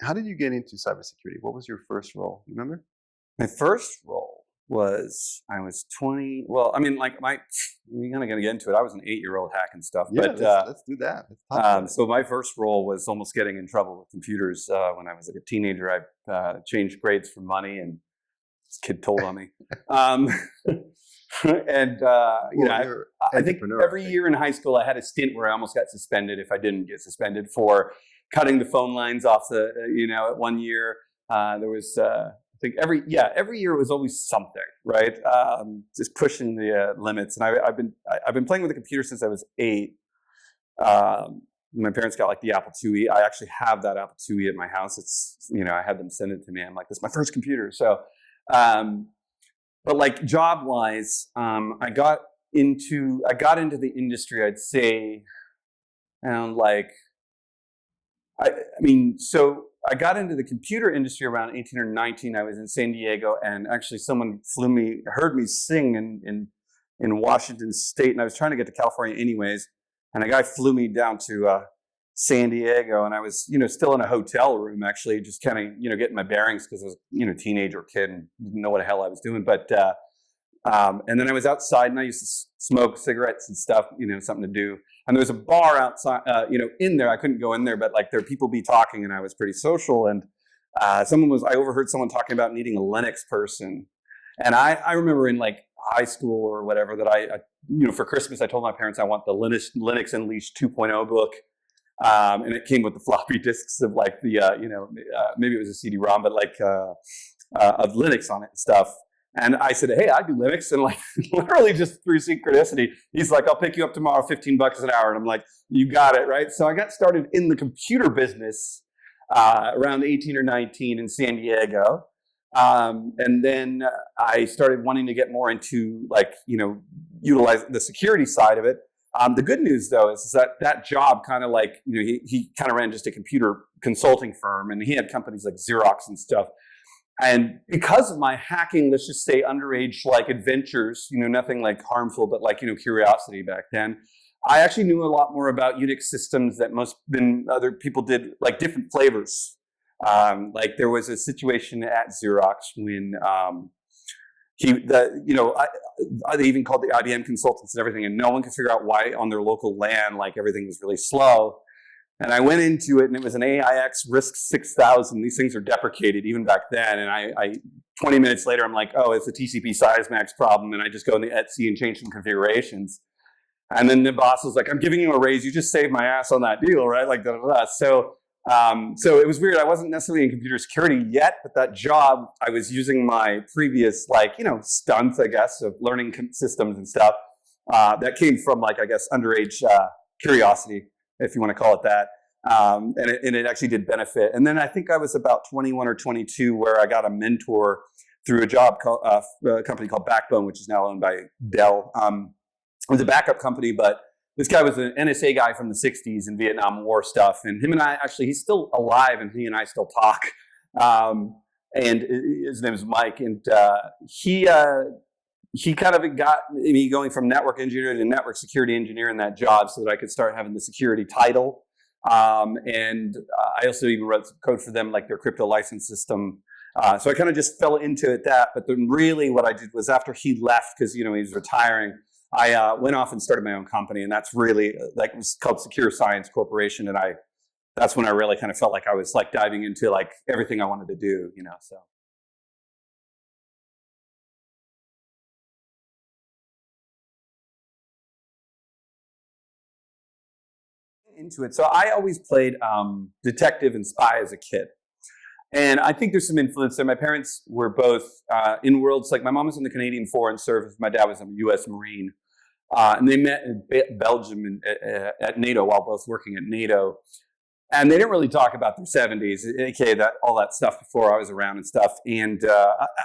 How did you get into cybersecurity? What was your first role? You remember? My first role was I was 20. Well, I mean, like we're kind of gonna get into it. I was an 8-year-old hacking stuff, Yeah, but let's do that. Let's talk about it. so my first role was almost getting in trouble with computers when I was like a teenager. I changed grades for money, and this kid told on me. Um, and I think every year in high school I had a stint where I almost got suspended if I didn't get suspended for cutting the phone lines off the. At one year there was. I think every year it was always something, right? Just pushing the limits. And I've been playing with a computer since I was 8. My parents got like the Apple IIe. I actually have that Apple IIe at my house. It's I had them send it to me. I'm like, this is my first computer. So, but like job wise, I got into the industry. I'd say, and like, so I got into the computer industry around 18 or 19. I was in San Diego, and actually someone heard me sing in Washington State, and I was trying to get to California anyways. And a guy flew me down to San Diego, and I was, still in a hotel room, actually, just kind of, getting my bearings because I was, teenager kid and didn't know what the hell I was doing. But and then I was outside, and I used to smoke cigarettes and stuff, something to do. And there was a bar outside, in there. I couldn't go in there, but like there people be talking, and I was pretty social. And I overheard someone talking about needing a Linux person. And I remember in like high school or whatever that I for Christmas, I told my parents I want the Linux Unleashed 2.0 book. And it came with the floppy disks of like the, maybe it was a CD-ROM, but like of Linux on it and stuff. And I said, hey, I do Linux. And like literally just through synchronicity, he's like, I'll pick you up tomorrow, $15 an hour. And I'm like, you got it, right? So I got started in the computer business around 18 or 19 in San Diego. And then I started wanting to get more into like, utilize the security side of it. The good news though is that job kind of like, he kind of ran just a computer consulting firm, and he had companies like Xerox and stuff. And because of my hacking, let's just say underage like adventures, nothing like harmful, but like, curiosity back then, I actually knew a lot more about Unix systems that other people did, like different flavors. Like there was a situation at Xerox when they even called the IBM consultants and everything, and no one could figure out why on their local LAN, like everything was really slow. And I went into it, and it was an AIX RISC 6000. These things are deprecated even back then. And I 20 minutes later, I'm like, oh, it's a TCP size max problem. And I just go into Etsy and change some configurations. And then the boss was like, I'm giving you a raise. You just saved my ass on that deal, right? Like, da, da, da. So it was weird. I wasn't necessarily in computer security yet, but that job, I was using my previous, stunts, I guess, of learning systems and stuff. That came from, underage curiosity, if you want to call it that. And it actually did benefit. And then I think I was about 21 or 22 where I got a mentor through a company called Backbone, which is now owned by Dell. It was a backup company, but this guy was an NSA guy from the 60s and Vietnam War stuff. And him and I, actually, he's still alive, and he and I still talk. And his name is Mike. And he kind of got me going from network engineer to network security engineer in that job so that I could start having the security title. And I also even wrote some code for them, like their crypto license system. So I kind of just fell into it But then really what I did was after he left, because, he was retiring, I went off and started my own company. And that's really, it was called Secure Science Corporation. And that's when I really kind of felt like I was like diving into like everything I wanted to do, so. Into it. So I always played detective and spy as a kid. And I think there's some influence there. My parents were both in worlds, like my mom was in the Canadian Foreign Service, my dad was a U.S. Marine. And they met in Belgium at NATO while both working at NATO. And they didn't really talk about their 70s, aka all that stuff before I was around and stuff. And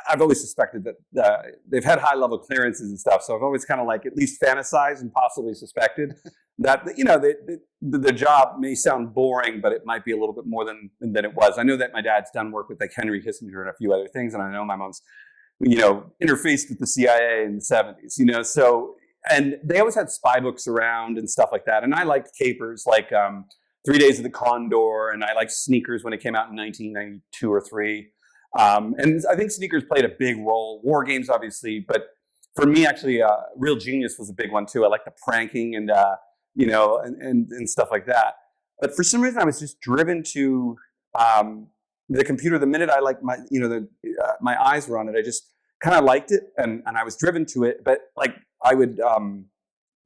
I've always suspected that they've had high-level clearances and stuff. So I've always kind of like at least fantasized and possibly suspected that the job may sound boring, but it might be a little bit more than it was. I know that my dad's done work with like Henry Kissinger and a few other things, and I know my mom's interfaced with the CIA in the 70s. So and they always had spy books around and stuff like that. And I liked capers like 3 Days of the Condor, and I liked sneakers when it came out in 1992 or three. And I think sneakers played a big role. War games, obviously, but for me, actually, Real Genius was a big one too. I like the pranking and and stuff like that. But for some reason, I was just driven to the computer. The minute I like my eyes were on it, I just kind of liked it, and I was driven to it. But like I would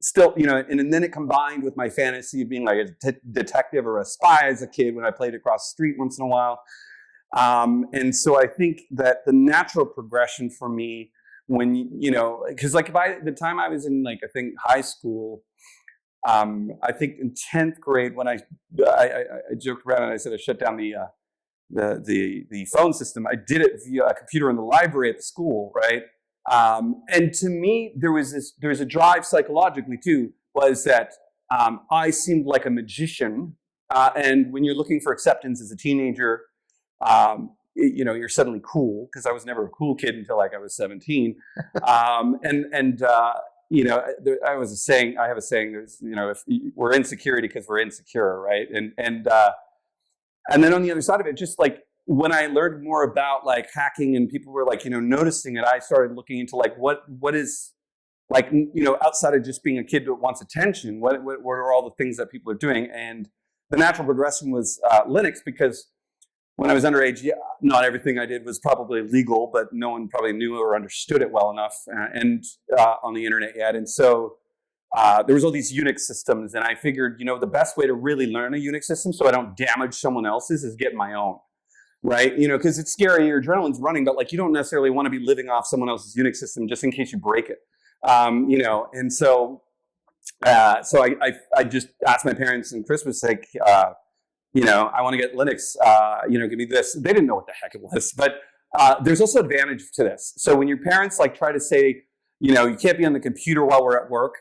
still, and then it combined with my fantasy of being like a detective or a spy as a kid when I played across the street once in a while. And so I think that the natural progression for me, when because like by the time I was in like I think high school, I think in 10th grade when I joked around and I said I shut down the phone system. I did it via a computer in the library at the school, right? And to me, there was a drive psychologically too, was that I seemed like a magician. And when you're looking for acceptance as a teenager, you're suddenly cool, because I was never a cool kid until like I was 17. I have a saying, there's, if we're insecurity because we're insecure, right? And then on the other side of it, just like when I learned more about like hacking and people were like, noticing it, I started looking into like, what is like, outside of just being a kid that wants attention, what are all the things that people are doing? And the natural progression was Linux, because when I was underage, not everything I did was probably legal, but no one probably knew or understood it well enough on the internet yet. And so there was all these Unix systems, and I figured, the best way to really learn a Unix system so I don't damage someone else's is get my own, right? Because it's scary, your adrenaline's running, but like you don't necessarily want to be living off someone else's Unix system just in case you break it, And so, I just asked my parents on Christmas, like, I want to get Linux, give me this. They didn't know what the heck it was, but there's also advantage to this. So when your parents like try to say, you can't be on the computer while we're at work,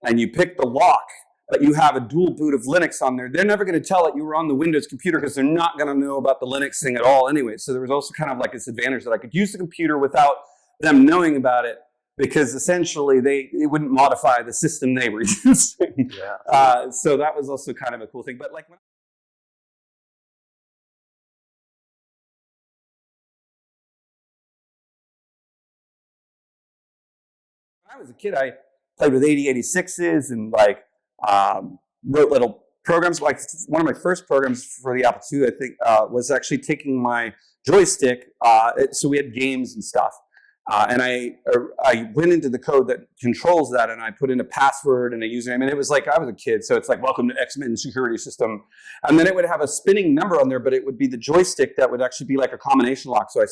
and you pick the lock, but you have a dual boot of Linux on there, they're never going to tell that you were on the Windows computer, because they're not going to know about the Linux thing at all anyway. So there was also kind of like this advantage that I could use the computer without them knowing about it, because essentially it wouldn't modify the system they were using. Yeah. So that was also kind of a cool thing. But like when I was a kid, I played with 8086s and like wrote little programs. Like one of my first programs for the Apple II, I think, was actually taking my joystick. So we had games and stuff. And I went into the code that controls that, and I put in a password and a username. And it was like, I was a kid, so it's like, welcome to X-Men security system. And then it would have a spinning number on there, but it would be the joystick that would actually be like a combination lock. So I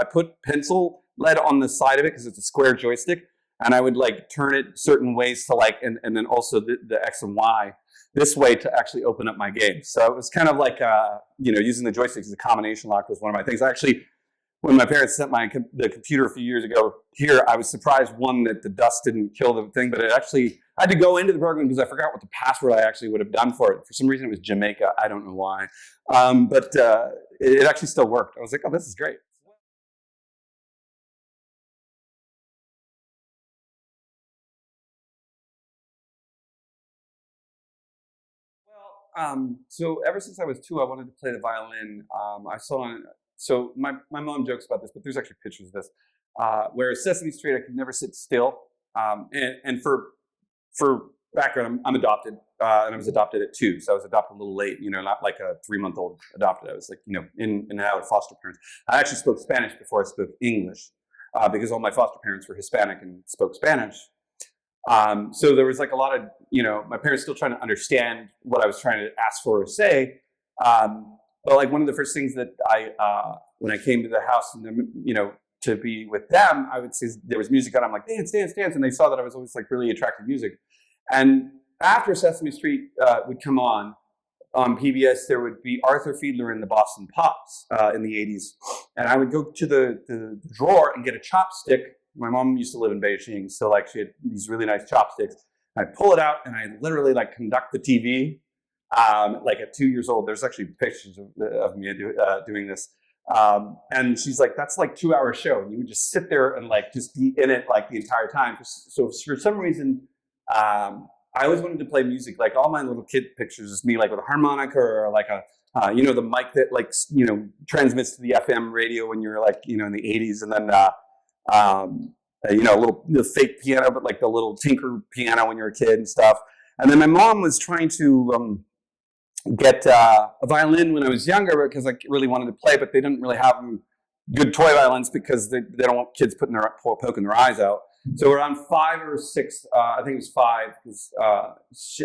put pencil lead on the side of it because it's a square joystick. And I would like turn it certain ways to like, and then also the X and Y this way to actually open up my game. So it was kind of like, using the joysticks as a combination lock was one of my things. Actually, when my parents sent the computer a few years ago here, I was surprised, one, that the dust didn't kill the thing, but I had to go into the program because I forgot what the password I actually would have done for it. For some reason, it was Jamaica. I don't know why. But it actually still worked. I was like, oh, this is great. So ever since I was 2, I wanted to play the violin. So my mom jokes about this, but there's actually pictures of this, where Sesame Street, I could never sit still. And for background, I'm adopted, and I was adopted at 2, so I was adopted a little late, not like a 3-month-old adopted. I was like, in and out of foster parents. I actually spoke Spanish before I spoke English, because all my foster parents were Hispanic and spoke Spanish. So there was like a lot of, my parents still trying to understand what I was trying to ask for or say. But like one of the first things that when I came to the house and to be with them, I would say there was music on. I'm like, dance, dance, dance. And they saw that I was always like really attractive music. And after Sesame Street would come on PBS, there would be Arthur Fiedler and the Boston Pops in the 80s. And I would go to the drawer and get a chopstick. My mom used to live in Beijing, so like she had these really nice chopsticks. I'd pull it out and I literally like conduct the TV. Like at 2 years old, there's actually pictures of me doing this. And she's like, that's like 2-hour show. And you would just sit there and like just be in it like the entire time. So for some reason, I always wanted to play music. Like all my little kid pictures is me like with a harmonica or like a, the mic that like, transmits to the FM radio when you're like, in the 80s. And then, a little the fake piano, but like the little tinker piano when you're a kid and stuff. And then my mom was trying to get a violin when I was younger because I really wanted to play, but they didn't really have good toy violins because they don't want kids poking their eyes out. So around 5 or 6, I think it was 5, because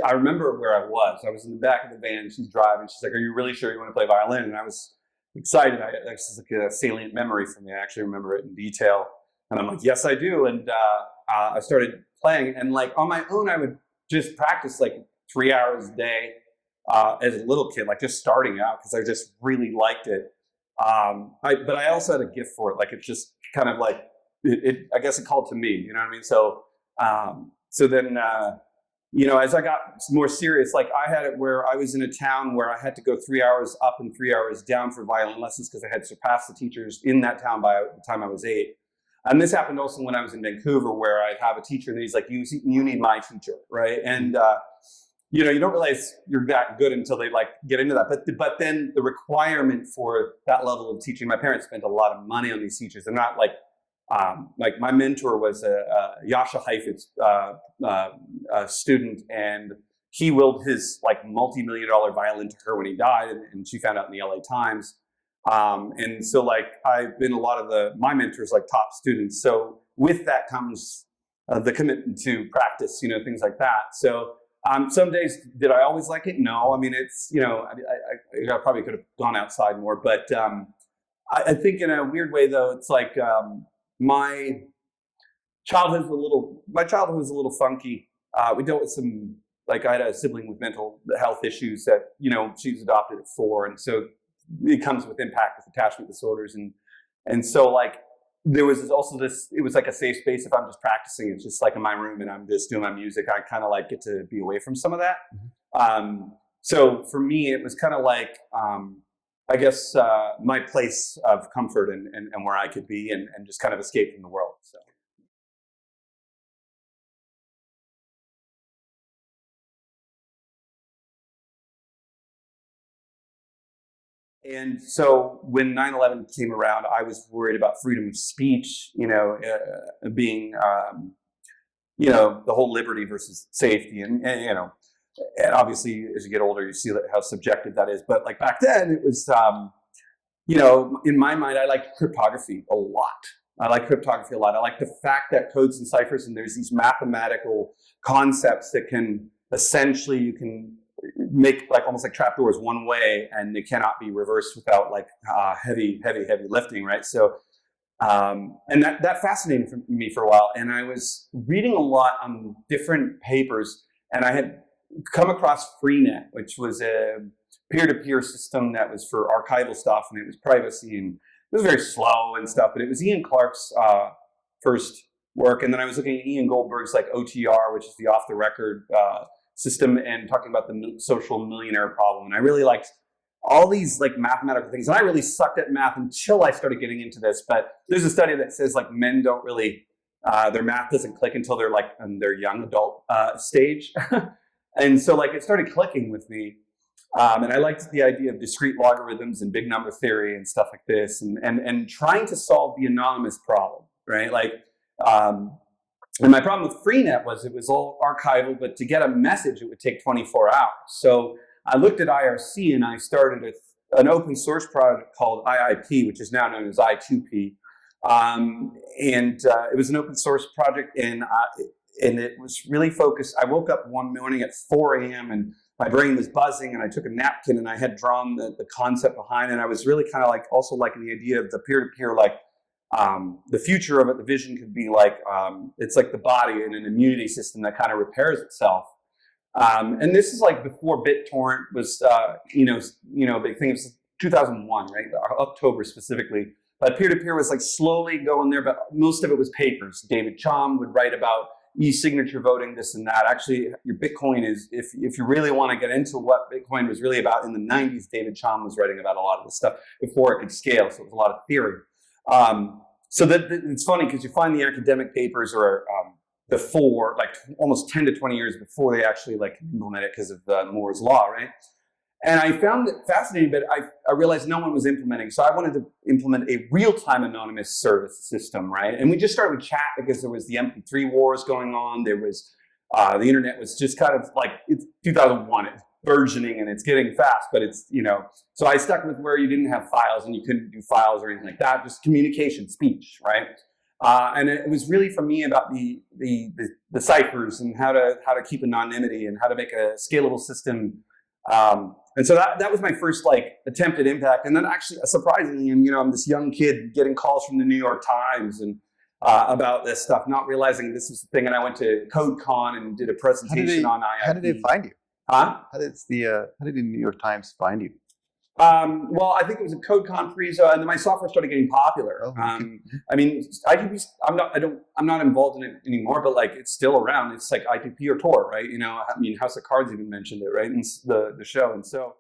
I remember where I was. I was in the back of the van, she's driving. She's like, "Are you really sure you want to play violin?" And I was excited. This is like a salient memory for me. I actually remember it in detail. And I'm like, "Yes, I do." And I started playing. And like on my own, I would just practice like 3 hours a day as a little kid, like just starting out, because I just really liked it. But I also had a gift for it. Like it's just kind of like, I guess it called to me, you know what I mean? So then, as I got more serious, like I had it where I was in a town where I had to go 3 hours up and 3 hours down for violin lessons because I had surpassed the teachers in that town by the time I was 8. And this happened also when I was in Vancouver, where I'd have a teacher and he's like, you need my teacher, right? And, you don't realize you're that good until they like get into that. But then the requirement for that level of teaching, my parents spent a lot of money on these teachers. They're not like my mentor was Yasha Heifetz student, and he willed his like multi-million-dollar violin to her when he died, and she found out in the LA Times. And so like I've been a lot of my mentors like top students. So with that comes the commitment to practice, things like that. So some days, did I always like it? No. I mean, it's, I probably could have gone outside more, but I think in a weird way though, it's like my childhood was a little funky. We dealt with some, like I had a sibling with mental health issues that, she was adopted at 4. And so it comes with impact with attachment disorders. And so like, there was also this, it was like a safe space. If I'm just practicing, it's just like in my room and I'm just doing my music, I kind of like get to be away from some of that. So for me, it was kind of like, I guess, my place of comfort and where I could be and just kind of escape from the world. So. And so when 9/11 came around, I was worried about freedom of speech, being, the whole liberty versus safety. And obviously as you get older, you see how subjective that is. But like back then it was, in my mind, I liked cryptography a lot. I like the fact that codes and ciphers, and there's these mathematical concepts that can essentially, you can make like almost like trapdoors one way, and they cannot be reversed without like heavy lifting, right? So, and that fascinated me for a while. And I was reading a lot on different papers, and I had come across Freenet, which was a peer-to-peer system that was for archival stuff, and it was privacy, and it was very slow and stuff. But it was Ian Clark's first work, and then I was looking at Ian Goldberg's like OTR, which is the off-the-record system, and talking about the social millionaire problem. And I really liked all these like mathematical things. And I really sucked at math until I started getting into this. But there's a study that says like men don't really, their math doesn't click until they're like in their young adult stage. And so like it started clicking with me. And I liked the idea of discrete logarithms and big number theory and stuff like this, and trying to solve the anonymous problem, right? Like, and my problem with Freenet was it was all archival, but to get a message, it would take 24 hours. So I looked at IRC and I started an open source project called IIP, which is now known as I2P. It was an open source project, and it was really focused. I woke up one morning at 4 a.m. and my brain was buzzing, and I took a napkin and I had drawn the concept behind it. And I was really kind of like also liking the idea of the peer-to-peer, like, the future of it, the vision could be like, it's like the body in an immunity system that kind of repairs itself. And this is like before BitTorrent was, a big thing. It was 2001, right? October specifically. But peer-to-peer was like slowly going there, but most of it was papers. David Chaum would write about e-signature voting, this and that. Actually, your Bitcoin is, if you really want to get into what Bitcoin was really about, in the 90s, David Chaum was writing about a lot of this stuff before it could scale. So it was a lot of theory. So that it's funny because you find the academic papers or before, like almost 10 to 20 years before they actually like implement it because of Moore's law, right? And I found it fascinating, but I realized no one was implementing. So I wanted to implement a real-time anonymous service system, right? And we just started with chat because there was the MP3 wars going on. There was, the internet was just kind of like, it's 2001, it's burgeoning and it's getting fast, but it's, so I stuck with where you didn't have files and you couldn't do files or anything like that, just communication, speech, right? And it was really for me about the ciphers and how to keep anonymity and how to make a scalable system. And so that was my first like attempt at impact. And then actually, surprisingly, I'm this young kid getting calls from the New York Times and about this stuff, not realizing this was the thing. And I went to CodeCon and did a presentation on IIP. How did they find you? Huh? How did the New York Times find you? Well, I think it was a CodeCon pre-so, and then my software started getting popular. Oh, okay. I mean, ITP, I'm not involved in it anymore, but like it's still around. It's like ITP or Tor, right? I mean, House of Cards even mentioned it, right? In the show, and so.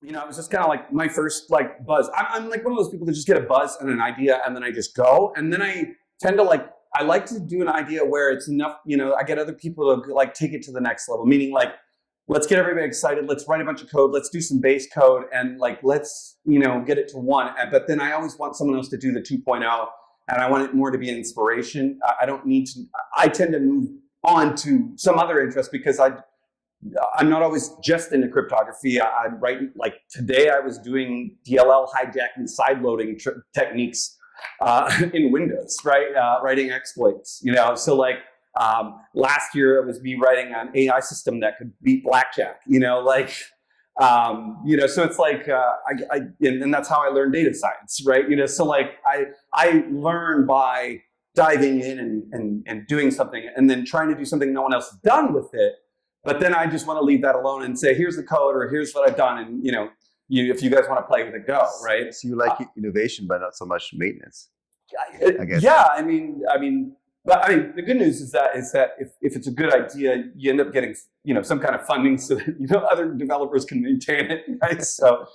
It was just kind of like my first like buzz. I'm like one of those people that just get a buzz and an idea, and then I just go, and then I tend to I like to do an idea where it's enough, I get other people to like take it to the next level, meaning like, let's get everybody excited. Let's write a bunch of code. Let's do some base code and like, let's, get it to 1. But then I always want someone else to do the 2.0 and I want it more to be an inspiration. I don't need to, I tend to move on to some other interest because I'm not always just into cryptography. I'm writing, like today I was doing DLL hijacking sideloading techniques in Windows, right? Writing exploits, so like last year it was me writing an AI system that could beat blackjack, so it's like, and that's how I learned data science, right? So like I learn by diving in and doing something and then trying to do something no one else has done with it. But then I just want to leave that alone and say, here's the code or here's what I've done. And, if you guys want to play with it, go, right? So you like innovation, but not so much maintenance, I guess. Yeah, I mean, the good news is that if it's a good idea, you end up getting, some kind of funding so that, other developers can maintain it, right? So,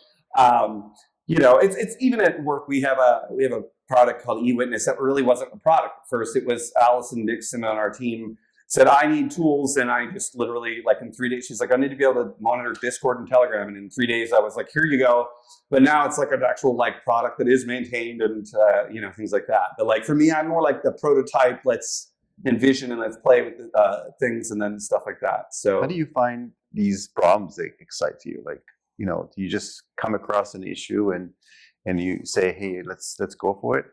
it's even at work, we have a product called eWitness that really wasn't a product at first. It was Allison Dixon on our team said, I need tools. And I just literally, like in 3 days, she's like, I need to be able to monitor Discord and Telegram. And in 3 days, I was like, here you go. But now it's like an actual like product that is maintained and, things like that. But like for me, I'm more like the prototype, let's envision and let's play with things and then stuff like that. So how do you find these problems that excite you? Like, do you just come across an issue and you say, hey, let's go for it?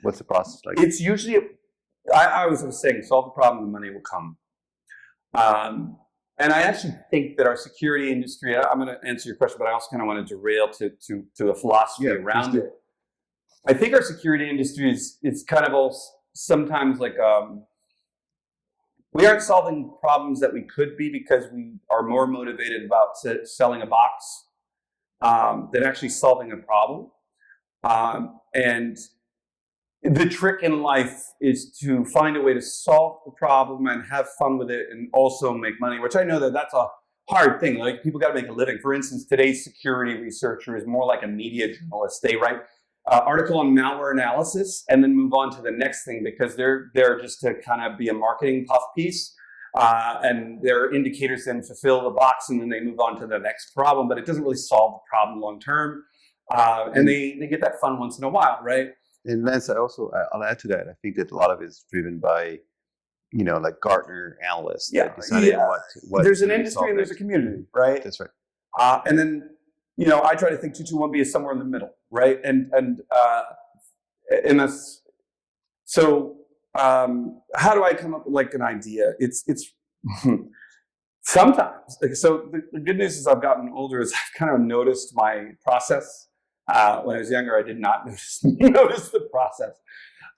What's the process like? It's usually I was saying, solve the problem, the money will come. And I actually think that our security industry, I'm going to answer your question, but I also kind of want to derail to a philosophy around it. I think our security industry is kind of all sometimes like, we aren't solving problems that we could be because we are more motivated about selling a box than actually solving a problem. And the trick in life is to find a way to solve the problem and have fun with it and also make money, which I know that that's a hard thing. Like people got to make a living. For instance, today's security researcher is more like a media journalist. They write article on malware analysis and then move on to the next thing because they're just to kind of be a marketing puff piece. And their indicators then fulfill the box and then they move on to the next problem, but it doesn't really solve the problem long term. And they get that fun once in a while, right? And Lance, I'll add to that. I think that a lot of it is driven by, like Gartner analysts. Yeah, deciding what there's an industry and there's a community, right? That's right. And then, I try to think 2211B is somewhere in the middle, right? And that's so. How do I come up with like an idea? It's sometimes. So the good news is I've gotten older. Is I've kind of noticed my process. When I was younger, I did not notice the process.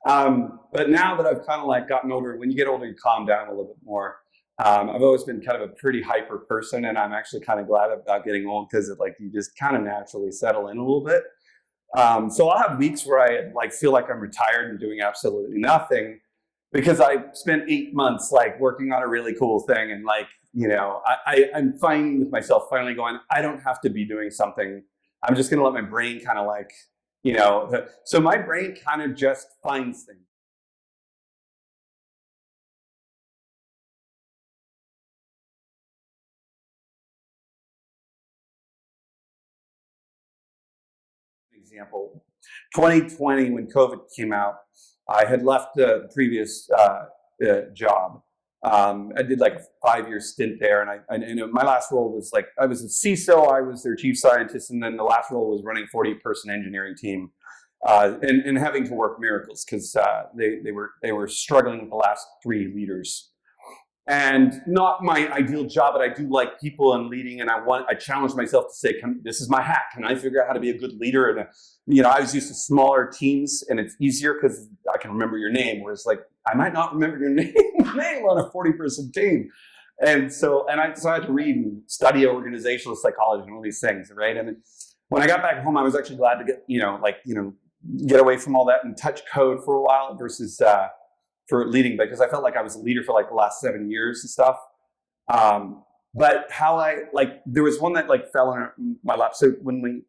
But now that I've kind of like gotten older, when you get older, you calm down a little bit more. I've always been kind of a pretty hyper person, and I'm actually kind of glad about getting old because you just kind of naturally settle in a little bit. So I'll have weeks where I like feel like I'm retired and doing absolutely nothing. because I spent 8 months like working on a really cool thing, and like, I'm fine with myself finally going, I don't have to be doing something. I'm just going to let my brain kind of like, so my brain kind of just finds things. Example, 2020, when COVID came out, I had left the previous job. I did like a 5-year stint there, and my last role was like, I was a CISO, I was their chief scientist, and then the last role was running 40-person engineering team, and having to work miracles because they were struggling with the last 3 leaders. And not my ideal job, but I do like people and leading, and I challenge myself to say, this is my hack. Can I figure out how to be a good leader? And I was used to smaller teams, and it's easier because I can remember your name. Whereas like I might not remember your name on a 40-person team. And so I decided to read and study organizational psychology and all these things, right? And when I got back home, I was actually glad to get away from all that and touch code for a while versus for leading, because I felt like I was a leader for like the last 7 years and stuff. But there was one that like fell in my lap. So when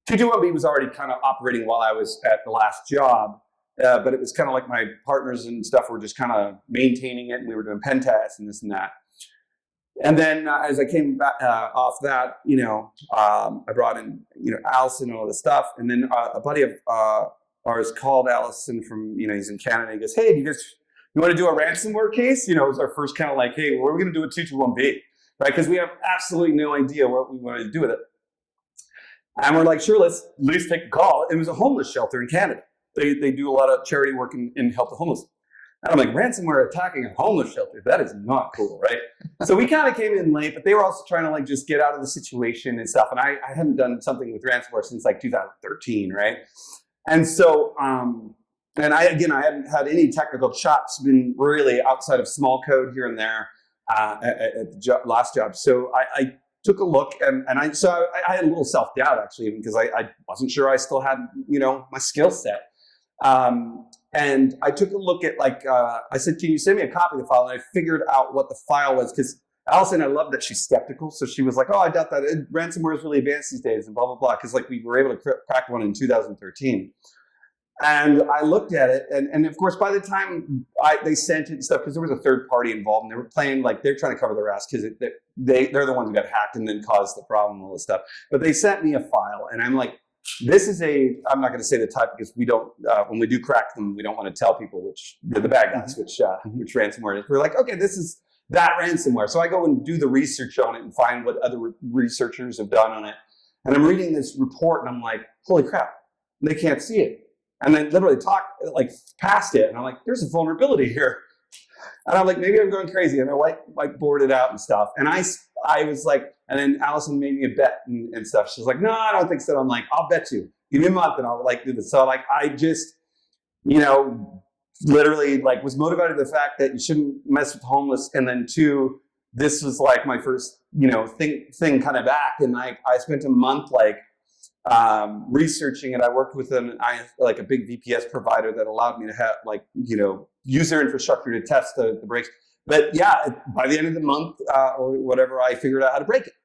221B was already kind of operating while I was at the last job, but it was kind of like my partners and stuff were just kind of maintaining it, and we were doing pen tests and this and that. And then as I came back off that, I brought in, Allison and all this stuff. And then a buddy of ours called Allison from, he's in Canada. He goes, hey, you want to do a ransomware case? It was our first kind of like, hey, what are we going to do with 221B? Right? Because we have absolutely no idea what we wanted to do with it. And we're like, sure, let's at least take a call. It was a homeless shelter in Canada. They do a lot of charity work and help the homeless. And I'm like, ransomware attacking a homeless shelter? That is not cool, right? So we kind of came in late, but they were also trying to like just get out of the situation and stuff. And I hadn't done something with ransomware since like 2013, right? And so, and I hadn't had any technical chops, been really outside of small code here and there at the last job. So I took a look, and I had a little self-doubt actually, because I wasn't sure I still had, my skill set. And I took a look at I said, can you send me a copy of the file? And I figured out what the file was, because Allison, I love that she's skeptical. So she was like, oh, I doubt that ransomware is really advanced these days and blah, blah, blah. Because like we were able to crack one in 2013. And I looked at it, and of course, by the time they sent it and stuff, because there was a third party involved, and they were playing like they're trying to cover their ass because they're the ones who got hacked and then caused the problem and all this stuff. But they sent me a file, and I'm like, I'm not going to say the type because we don't, when we do crack them, we don't want to tell people which they're the bad guys, which ransomware is. We're like, okay, this is that ransomware. So I go and do the research on it and find what other researchers have done on it. And I'm reading this report, and I'm like, holy crap, they can't see it. And then literally talk like past it, and I'm like, there's a vulnerability here. And I'm like, maybe I'm going crazy. And I whiteboard it out and stuff. And I was like, and then Allison made me a bet and stuff. She's like, no, I don't think so. I'm like, I'll bet you. Give me a month and I'll like do this. So like, I just, literally like was motivated by the fact that you shouldn't mess with homeless. And then 2, this was like my first, thing kind of back. And I spent a month like, researching it. I worked with them, and I like a big VPS provider that allowed me to have use their infrastructure to test the breaks. But yeah, by the end of the month or whatever, I figured out how to break it.